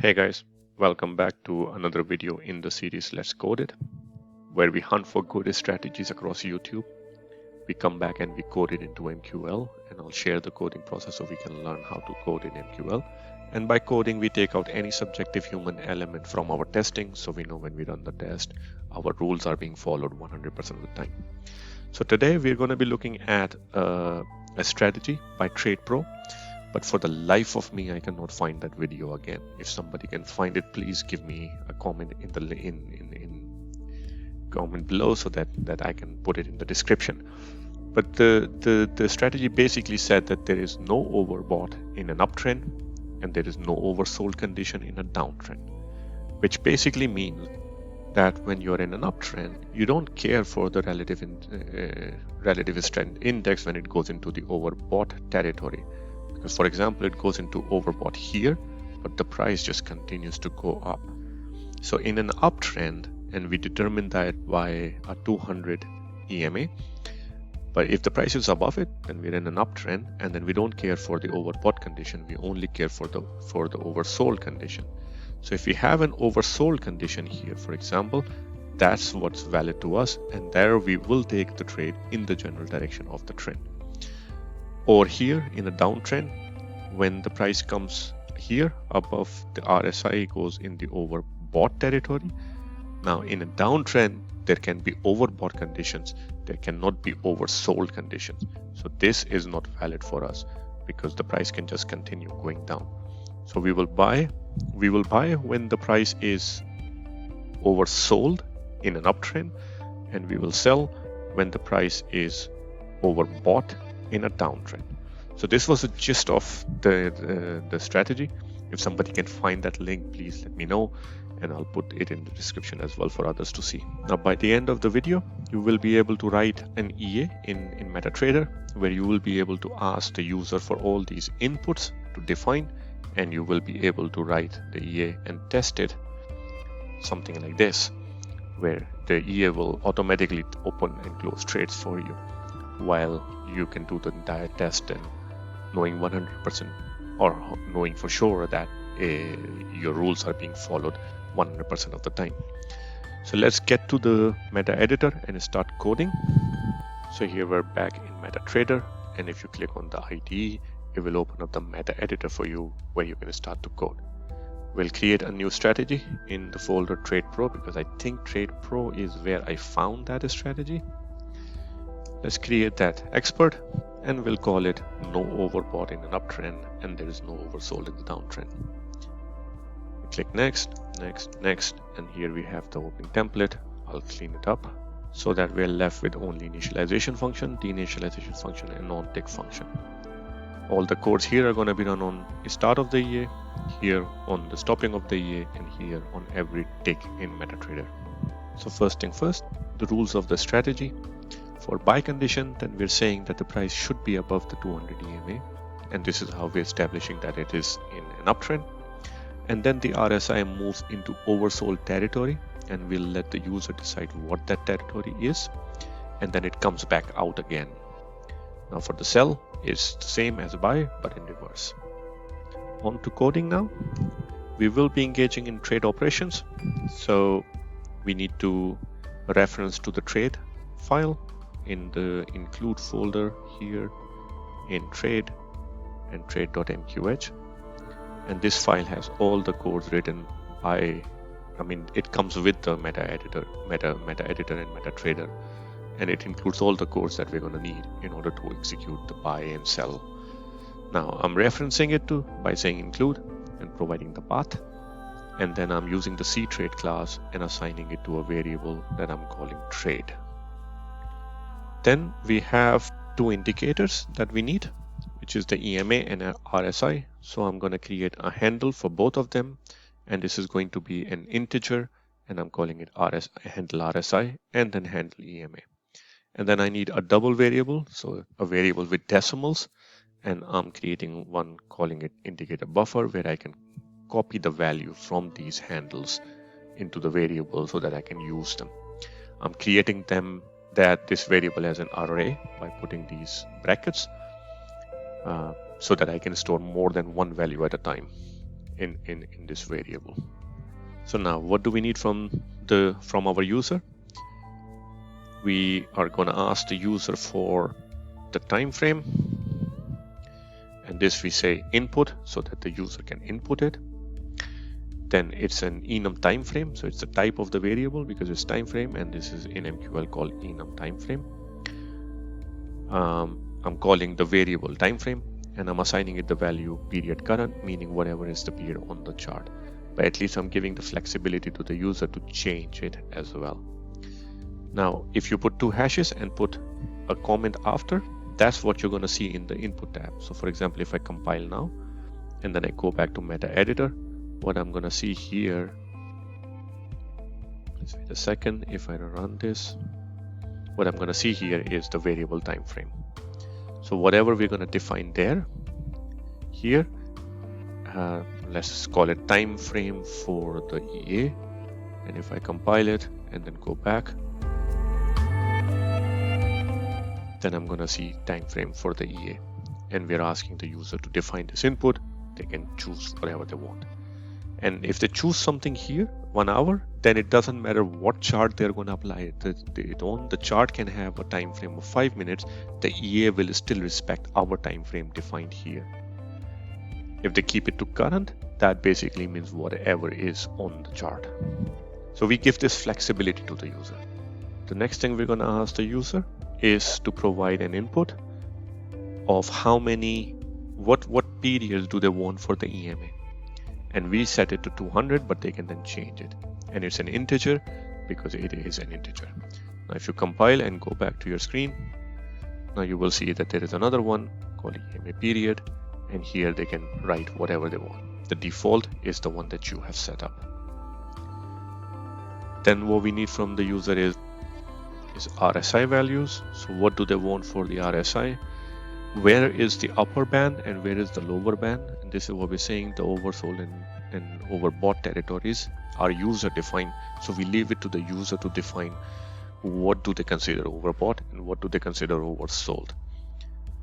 Hey guys, welcome back to another video in the series Let's Code It, where we hunt for good strategies across YouTube. We come back and we code it into MQL, and I'll share the coding process so we can learn how to code in MQL. And by coding, we take out any subjective human element from our testing, so we know when we run the test, our rules are being followed 100% of the time. So today we're going to be looking at a strategy by TradePro. But for the life of me, I cannot find that video again. If somebody can find it, please give me a comment in the comment below so that I can put it in the description. But the strategy basically said that there is no overbought in an uptrend and there is no oversold condition in a downtrend, which basically means that when you're in an uptrend, you don't care for the relative strength index when it goes into the overbought territory. Because for example, it goes into overbought here, but the price just continues to go up. So in an uptrend, and we determine that by a 200 EMA, but if the price is above it, then we're in an uptrend, and then we don't care for the overbought condition. We only care for the oversold condition. So if we have an oversold condition here, for example, that's what's valid to us, and there we will take the trade in the general direction of the trend. Or here in a downtrend, when the price comes here above the RSI goes in the overbought territory. Now in a downtrend, there can be overbought conditions. There cannot be oversold conditions. So this is not valid for us because the price can just continue going down. So we will buy when the price is oversold in an uptrend, and we will sell when the price is overbought in a downtrend. So this was the gist of the strategy. If somebody can find that link, please let me know, and I'll put it in the description as well for others to see. Now by the end of the video, you will be able to write an EA in MetaTrader, where you will be able to ask the user for all these inputs to define, and you will be able to write the EA and test it, something like this, where the EA will automatically open and close trades for you, while you can do the entire test and knowing 100% or knowing for sure that your rules are being followed 100% of the time. So let's get to the meta editor and start coding. So here we're back in MetaTrader, and if you click on the IDE, it will open up the meta editor for you where you can start to code. We'll create a new strategy in the folder TradePro because I think TradePro is where I found that strategy. Let's create that expert, and we'll call it no overbought in an uptrend and there is no oversold in the downtrend. We click next, and here we have the opening template. I'll clean it up so that we're left with only initialization function, deinitialization function, and non-tick function. All the codes here are going to be run on the start of the EA, here on the stopping of the EA, and here on every tick in MetaTrader. So first thing first, the rules of the strategy. For buy condition, then we're saying that the price should be above the 200 EMA, and this is how we're establishing that it is in an uptrend. And then the RSI moves into oversold territory, and we'll let the user decide what that territory is, and then it comes back out again. Now for the sell, it's the same as buy, but in reverse. On to coding now. We will be engaging in trade operations, so we need to reference to the trade file in the include folder here in trade and trade.mqh, and this file has all the codes written by, it comes with the meta editor and MetaTrader, and it includes all the codes that we're going to need in order to execute the buy and sell. Now I'm referencing it by saying include and providing the path, and then I'm using the cTrade class and assigning it to a variable that I'm calling trade. Then we have two indicators that we need, which is the EMA and RSI. So I'm going to create a handle for both of them, and this is going to be an integer, and I'm calling it handle RSI and then handle EMA. And then I need a double variable, so a variable with decimals, and I'm creating one calling it indicator buffer, where I can copy the value from these handles into the variable so that I can use them. I'm creating this variable as an array by putting these brackets so that I can store more than one value at a time. in this variable. So now what do we need from our user? We are going to ask the user for the time frame, and this we say input so that the user can input it. Then it's an enum time frame, so it's the type of the variable because it's time frame, and this is in MQL called enum time frame. I'm calling the variable time frame, and I'm assigning it the value period current, meaning whatever is the period on the chart. But at least I'm giving the flexibility to the user to change it as well. Now, if you put two hashes and put a comment after, that's what you're going to see in the input tab. So for example, if I compile now and then I go back to meta editor, what I'm going to see here, let's wait a second, if I run this, what I'm going to see here is the variable time frame. So whatever we're going to define there, here, let's call it time frame for the EA. And if I compile it and then go back, then I'm going to see time frame for the EA. And we're asking the user to define this input. They can choose whatever they want. And if they choose something here, 1 hour, then it doesn't matter what chart they're going to apply it. The chart can have a time frame of 5 minutes. The EA will still respect our time frame defined here. If they keep it to current, that basically means whatever is on the chart. So we give this flexibility to the user. The next thing we're going to ask the user is to provide an input of how many, what periods do they want for the EMA. And we set it to 200, but they can then change it. And it's an integer because it is an integer. Now, if you compile and go back to your screen, now you will see that there is another one called EMA period. And here they can write whatever they want. The default is the one that you have set up. Then what we need from the user is RSI values. So what do they want for the RSI? Where is the upper band and where is the lower band? And this is what we're saying, the oversold and overbought territories are user defined. So we leave it to the user to define what do they consider overbought and what do they consider oversold.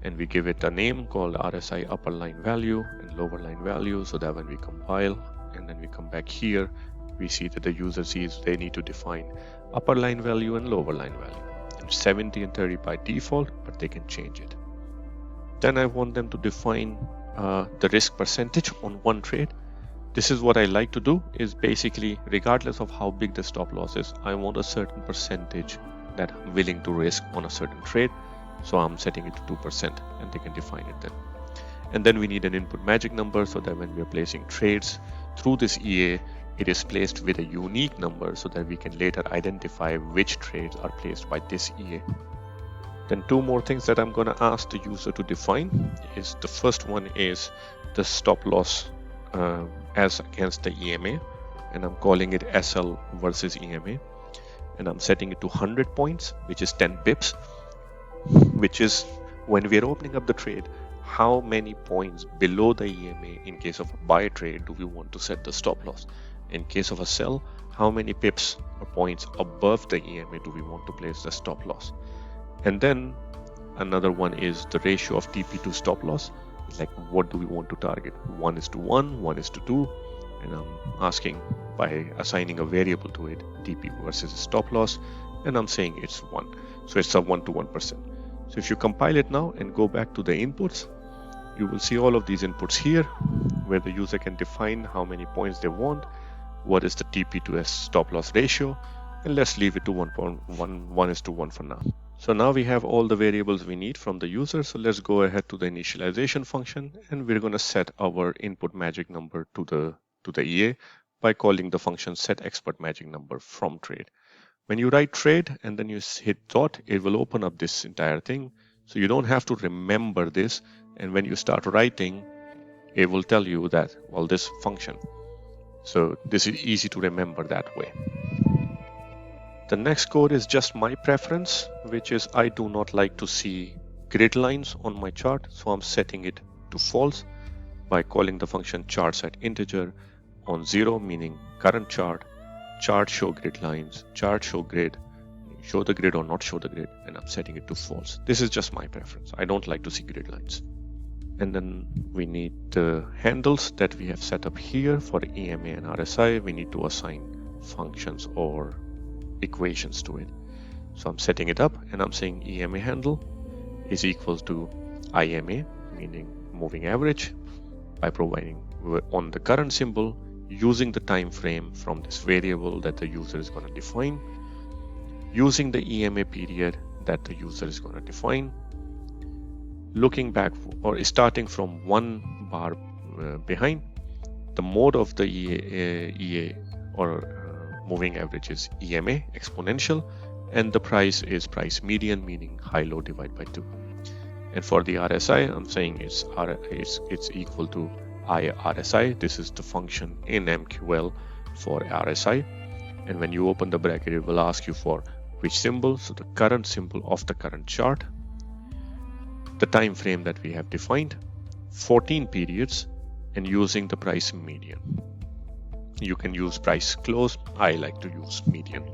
And we give it a name called RSI upper line value and lower line value, so that when we compile and then we come back here, we see that the user sees they need to define upper line value and lower line value. And 70 and 30 by default, but they can change it. Then I want them to define the risk percentage on one trade. This is what I like to do, is basically regardless of how big the stop loss is, I want a certain percentage that I'm willing to risk on a certain trade. So I'm setting it to 2% and they can define it then. And then we need an input magic number so that when we are placing trades through this EA, it is placed with a unique number so that we can later identify which trades are placed by this EA. Then two more things that I'm going to ask the user to define is the first one is the stop loss as against the EMA, and I'm calling it SL versus EMA, and I'm setting it to 100 points, which is 10 pips, which is when we're opening up the trade, how many points below the EMA in case of a buy trade do we want to set the stop loss? In case of a sell, how many pips or points above the EMA do we want to place the stop loss? And then another one is the ratio of TP to stop loss. Like what do we want to target? 1:1, 1:2, and I'm asking by assigning a variable to it, TP versus stop loss, and I'm saying it's 1. So it's a 1 to 1%. So if you compile it now and go back to the inputs, you will see all of these inputs here where the user can define how many points they want, what is the TP to stop loss ratio, and let's leave it to 1:1 for now. So now we have all the variables we need from the user. So let's go ahead to the initialization function, and we're going to set our input magic number to the EA by calling the function set expert magic number from trade. When you write trade and then you hit dot, it will open up this entire thing. So you don't have to remember this. And when you start writing, it will tell you that, well, this function. So this is easy to remember that way. The next code is just my preference, which is I do not like to see grid lines on my chart. So I'm setting it to false by calling the function chart set integer on 0, meaning current chart show grid lines, chart show grid, show the grid or not show the grid, and I'm setting it to false. This is just my preference. I don't like to see grid lines. And then we need the handles that we have set up here for EMA and RSI. We need to assign functions or equations to it. So I'm setting it up and I'm saying EMA handle is equal to IMA, meaning moving average, by providing on the current symbol using the time frame from this variable that the user is going to define, using the EMA period that the user is going to define, looking back or starting from one bar behind. The mode of the EA or moving average is EMA, exponential, and the price is price median, meaning high-low divided by 2. And for the RSI, I'm saying it's equal to RSI. This is the function in MQL for RSI. And when you open the bracket, it will ask you for which symbol. So the current symbol of the current chart, the time frame that we have defined, 14 periods, and using the price median. You can use price close. I like to use median.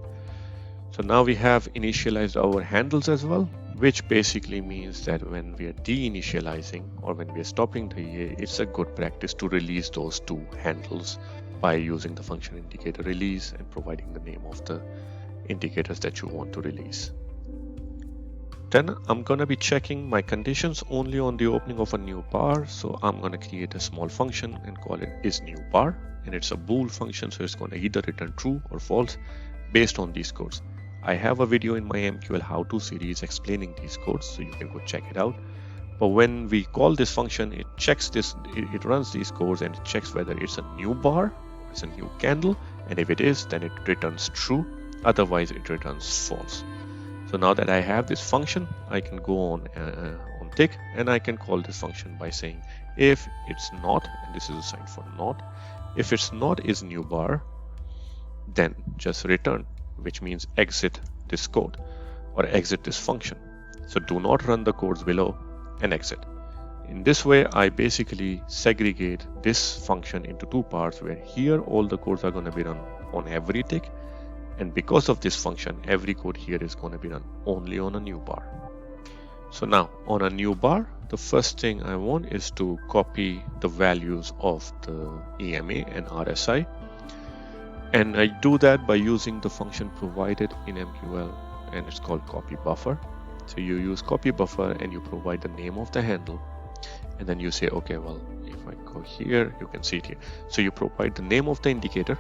So now we have initialized our handles as well, which basically means that when we are deinitializing or when we are stopping the EA, it's a good practice to release those two handles by using the function indicator release and providing the name of the indicators that you want to release. Then I'm going to be checking my conditions only on the opening of a new bar. So I'm going to create a small function and call it isNewBar, and it's a bool function, so it's going to either return true or false based on these codes. I have a video in my MQL how-to series explaining these codes, so you can go check it out. But when we call this function, it checks this, it runs these codes and it checks whether it's a new bar, it's a new candle, and if it is, then it returns true. Otherwise, it returns false. So now that I have this function, I can go on tick, and I can call this function by saying if it's not, and this is assigned for not, if it's not isNewBar, then just return, which means exit this code or exit this function. So do not run the codes below and exit. In this way, I basically segregate this function into two parts, where here all the codes are going to be run on every tick, and because of this function, every code here is going to be run only on a new bar. So now on a new bar, the first thing I want is to copy the values of the EMA and RSI. And I do that by using the function provided in MQL, and it's called copy buffer. So you use copy buffer and you provide the name of the handle, and then you say, okay, well, if I go here, you can see it here. So you provide the name of the indicator,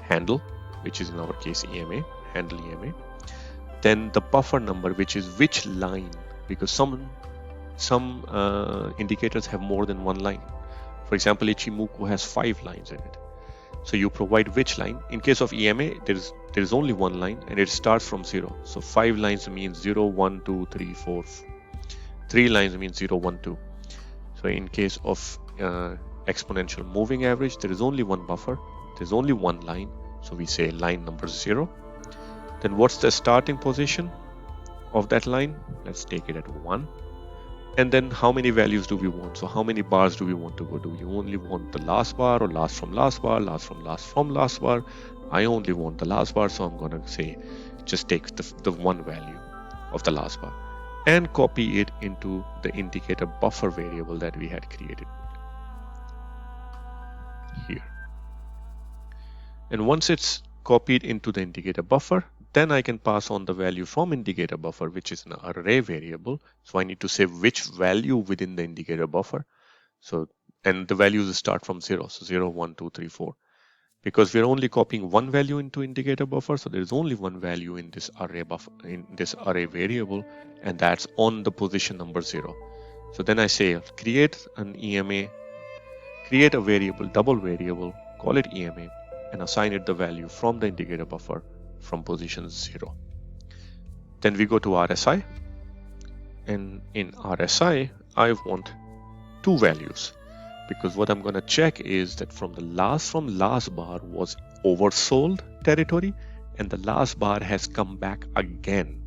handle, which is in our case EMA, handle EMA, then the buffer number, which is which line, because some indicators have more than one line. For example, Ichimoku has 5 lines in it. So you provide which line. In case of EMA, there is only one line and it starts from 0. So 5 lines means 0, 1, 2, 3, 4. 3 lines means 0, 1, 2. So in case of exponential moving average, there is only one buffer. There's only one line. So we say line number 0. Then what's the starting position of that line? Let's take it at 1. And then how many values do we want? So how many bars do we want to go? Do we only want the last bar, or last from last bar, last from last bar? I only want the last bar, so I'm going to say just take the one value of the last bar and copy it into the indicator buffer variable that we had created here. And once it's copied into the indicator buffer, then I can pass on the value from indicator buffer, which is an array variable. So I need to say which value within the indicator buffer. So, and the values start from 0. So 0, 1, 2, 3, 4. Because we're only copying one value into indicator buffer, so there is only one value in this array buffer, in this array variable, and that's on the position number 0. So then I say create an EMA, create a variable, double variable, call it EMA, and assign it the value from the indicator buffer from position 0. Then we go to RSI, and in RSI I want 2 values, because what I'm going to check is that from last bar was oversold territory, and the last bar has come back again.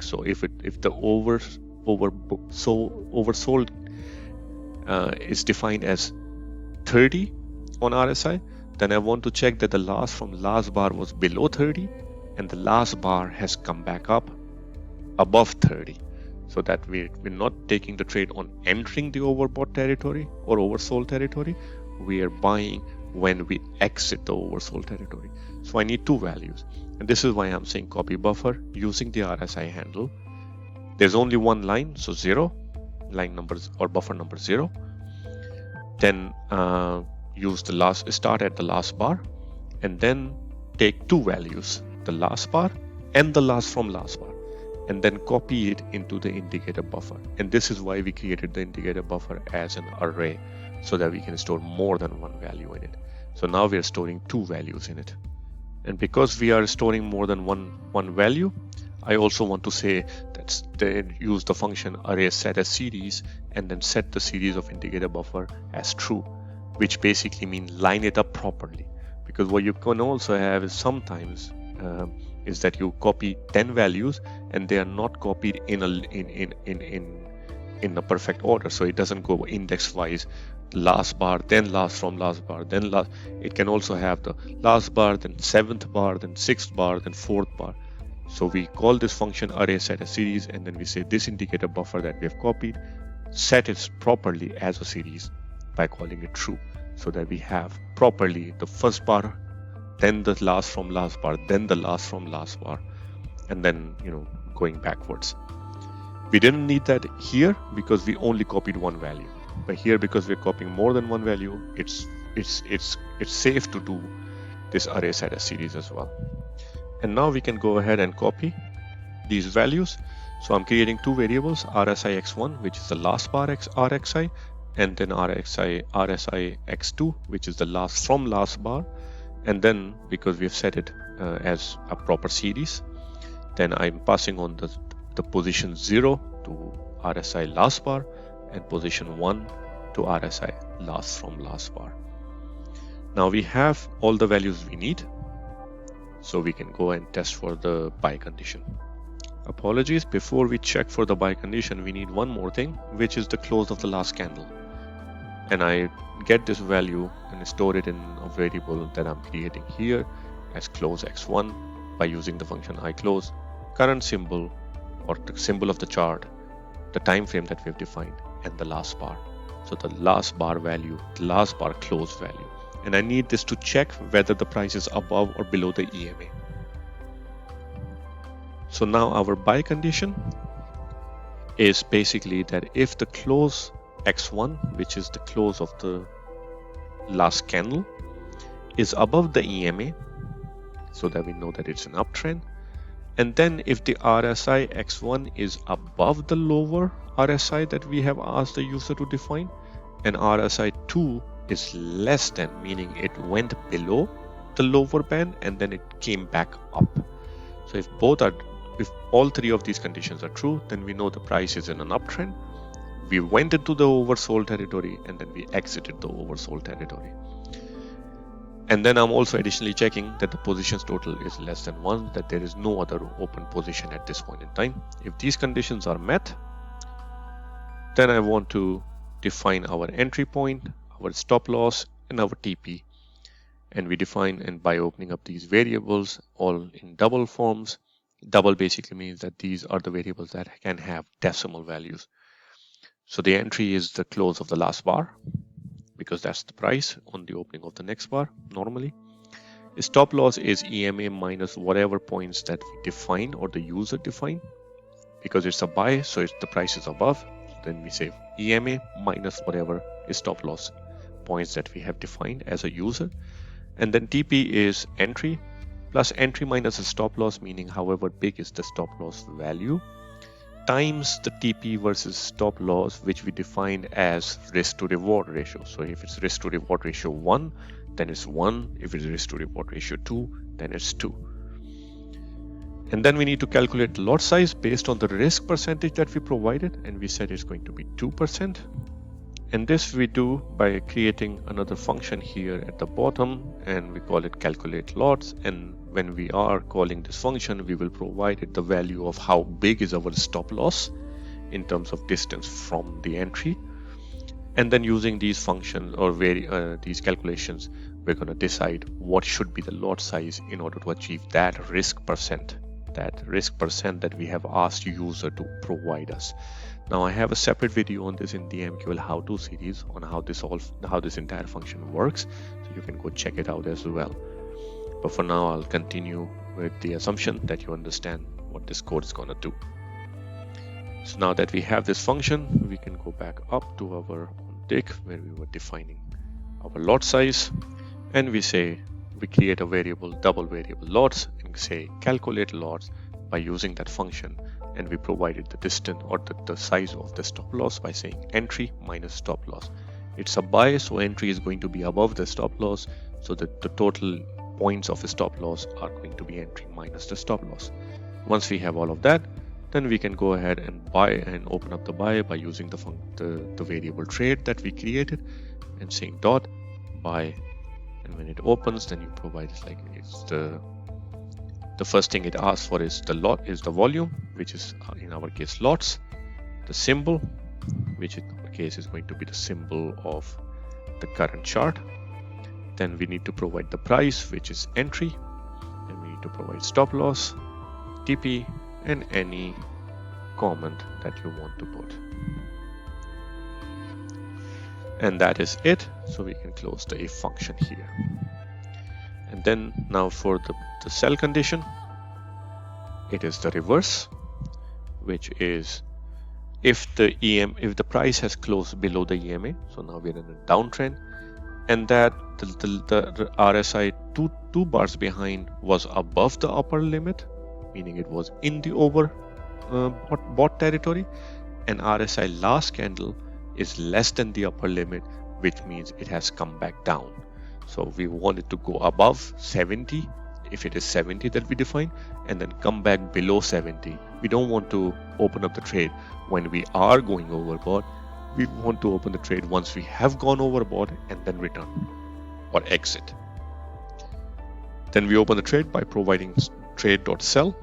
So if the oversold is defined as 30 on RSI, then I want to check that the last bar was below 30 and the last bar has come back up above 30. so that we're not taking the trade on entering the overbought territory or oversold territory. We are buying when we exit the oversold territory. So I need two values, and this is why I'm saying copy buffer using the RSI handle. There's only one line, so 0, line numbers or buffer number 0. Then use the last, start at the last bar, and then take two values, the last bar and the last from last bar, and then copy it into the indicator buffer. And this is why we created the indicator buffer as an array, so that we can store more than one value in it. So now we are storing two values in it. And because we are storing more than one value, I also want to say that they use the function array set as series and then set the series of indicator buffer as true, which basically means line it up properly. Because what you can also have is sometimes is that you copy 10 values and they are not copied in a perfect order, so it doesn't go index wise, last bar, then last from last bar, then last. It can also have the last bar, then 7th bar, then 6th bar, then 4th bar. So we call this function array set as series, and then we say this indicator buffer that we have copied, set it properly as a series by calling it true, so that we have properly the first bar, then the last from last bar, then the last from last bar, and then going backwards. We didn't need that here because we only copied one value, but here because we're copying more than one value, it's safe to do this array set as series as well. And now we can go ahead and copy these values. So I'm creating two variables, RSI x1, which is the last bar RXI, and then RSI x2, which is the last from last bar. And then because we've set it as a proper series, then I'm passing on the position 0 to RSI last bar and position 1 to RSI last from last bar. Now we have all the values we need, so we can go and test for the buy condition. Apologies, before we check for the buy condition, we need one more thing, which is the close of the last candle. And I get this value and store it in a variable that I'm creating here as close x1 by using the function iClose, current symbol or the symbol of the chart, the time frame that we've defined, and the last bar. So the last bar value, the last bar close value. And I need this to check whether the price is above or below the EMA. So now our buy condition is basically that if the close x1, which is the close of the last candle, is above the EMA, so that we know that it's an uptrend, and then if the RSI x1 is above the lower RSI that we have asked the user to define, and RSI 2 is less than, meaning it went below the lower band and then it came back up. So if all three of these conditions are true, then we know the price is in an uptrend. We went into the oversold territory and then we exited the oversold territory. And then I'm also additionally checking that the positions total is less than 1, that there is no other open position at this point in time. If these conditions are met, then I want to define our entry point, our stop loss, and our TP. And we define, and by opening up these variables all in double forms. Double basically means that these are the variables that can have decimal values. So the entry is the close of the last bar, because that's the price on the opening of the next bar normally. Stop loss is EMA minus whatever points that we define or the user define. Because it's a buy, so it's the price is above, then we say EMA minus whatever is stop loss points that we have defined as a user. And then TP is entry plus entry minus a stop loss, meaning however big is the stop loss value, times the TP versus stop loss, which we defined as risk to reward ratio. So if it's risk to reward ratio 1, then it's 1. If it's risk to reward ratio 2, then it's 2. And then we need to calculate the lot size based on the risk percentage that we provided, and we said it's going to be 2%. And this we do by creating another function here at the bottom, and we call it calculate lots. And when we are calling this function, we will provide it the value of how big is our stop loss in terms of distance from the entry. And then using these functions or these calculations, we're going to decide what should be the lot size in order to achieve that risk percent that risk percent that we have asked user to provide us. Now I have a separate video on this in the MQL how-to series on how this entire function works, so you can go check it out as well. But for now, I'll continue with the assumption that you understand what this code is going to do. So now that we have this function, we can go back up to our tick where we were defining our lot size, and we create a variable, double variable lots, and say calculate lots by using that function, and we provided the distance or the size of the stop loss by saying entry minus stop loss. It's a buy, so entry is going to be above the stop loss, so that the total points of a stop loss are going to be entry minus the stop loss. Once we have all of that, then we can go ahead and buy and open up the buy by using the variable trade that we created and saying dot buy, and when it opens, then you provide it's the first thing it asks for is the volume, which is in our case lots, the symbol, which in our case is going to be the symbol of the current chart. Then we need to provide the price, which is entry, and we need to provide stop loss, TP, and any comment that you want to put. And that is it. So we can close the if function here. And then now for the sell condition, it is the reverse, which is if the price has closed below the EMA, so now we're in a downtrend, and that the RSI two bars behind was above the upper limit, meaning it was in the bought territory, and RSI last candle is less than the upper limit, which means it has come back down. So we want it to go above 70 if it is 70 that we define, and then come back below 70. We don't want to open up the trade when we are going overbought. We want to open the trade once we have gone overbought and then return or exit. Then we open the trade by providing trade.sell,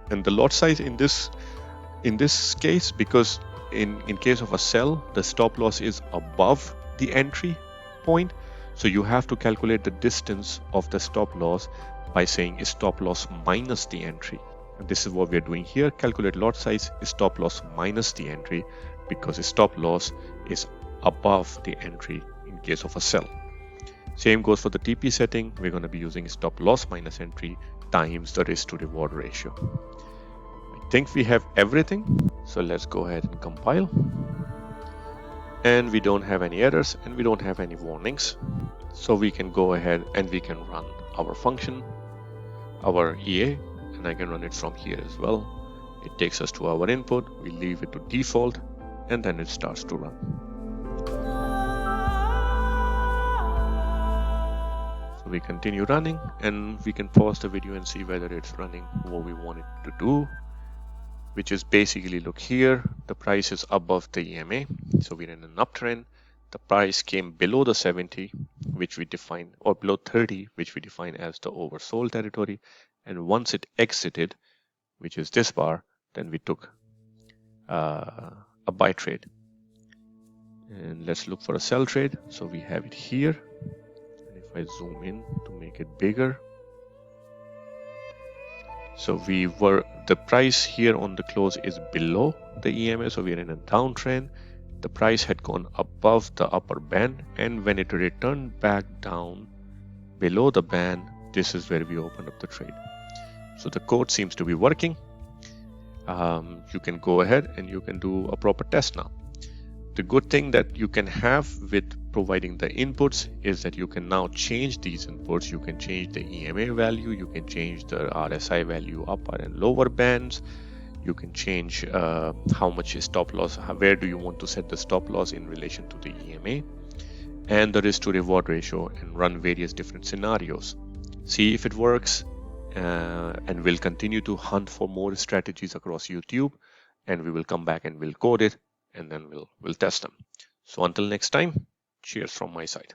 and the lot size in this case, because in case of a sell, the stop loss is above the entry point, so you have to calculate the distance of the stop loss by saying stop loss minus the entry. And this is what we are doing here. Calculate lot size is stop loss minus the entry, because stop loss is above the entry in case of a sell. Same goes for the TP setting. We're going to be using stop loss minus entry times the risk to reward ratio. I think we have everything. So let's go ahead and compile. And we don't have any errors and we don't have any warnings. So we can go ahead and we can run our function, our EA, and I can run it from here as well. It takes us to our input. We leave it to default, and then it starts to run. So we continue running, and we can pause the video and see whether it's running what we want it to do, which is basically, look here, the price is above the EMA, so we're in an uptrend. The price came below the 70, which we define, or below 30, which we define as the oversold territory, and once it exited, which is this bar, then we took a buy trade. And let's look for a sell trade. So we have it here, and if I zoom in to make it bigger, so the price here on the close is below the EMA, so we are in a downtrend. The price had gone above the upper band, and when it returned back down below the band, this is where we open up the trade. So the code seems to be working. You can go ahead and you can do a proper test now. The good thing that you can have with providing the inputs is that you can now change these inputs. You can change the EMA value, you can change the RSI value upper and lower bands. You can change how much is stop loss, where do you want to set the stop loss in relation to the EMA, and the risk to reward ratio, and run various different scenarios. See if it works, and we'll continue to hunt for more strategies across YouTube, and we will come back and we'll code it, and then we'll test them. So until next time, cheers from my side.